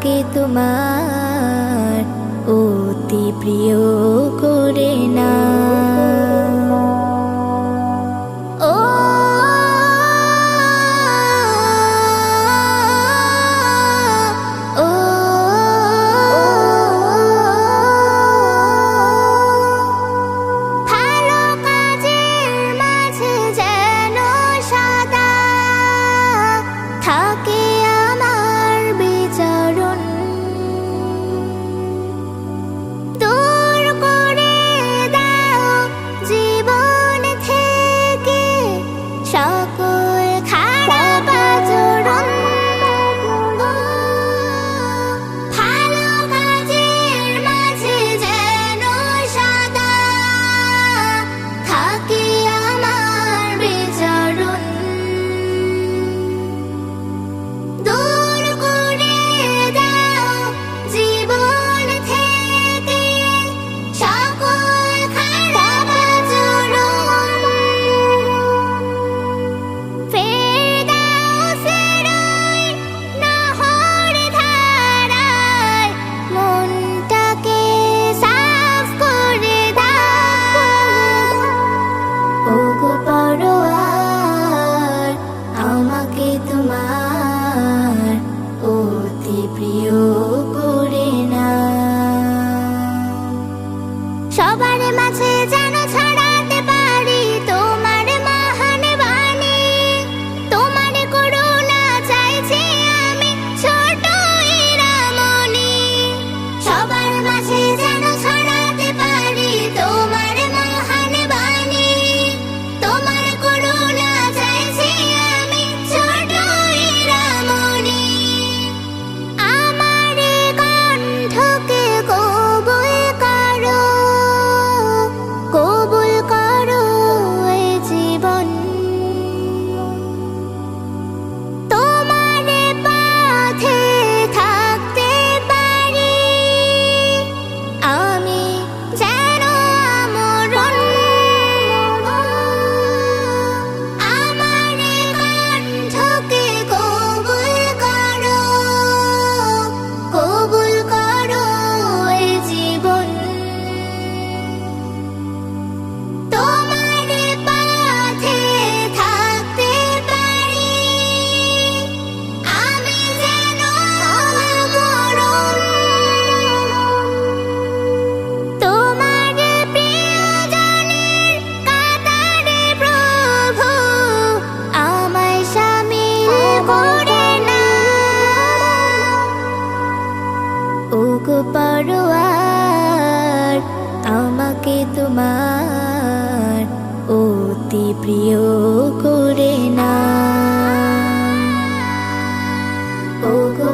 আমাকে তোমার অতি প্রিয় করে না। সবার মাঝে যেন ছড়াতে পারি তোমার মহান বাণী, তোমার করুণা চাইছি আমি ছোট হীরামণি। সবার মাঝে যেন ছড়াতে পারি তোমার মহান বাণী, তোমার করুণা চাইছি আমি ছোট হীরামণি। আমার কণ্ঠকে কবুল করো, কবুল করো এ জীবন। তোমার পথে থাকতে পারি আমি যেন আমরণ। আমার কণ্ঠকে কবুল করো, কবুল করো এ জীবন। তোমার পথে থাকতে পারি আমি যেন আমরণ। তোমার প্রিয়জনের কাতারে প্রভু আমায় শামিল করে না। ওগো পরওয়ার আমাকে তোমার অতি প্রিয় করে না। ওগো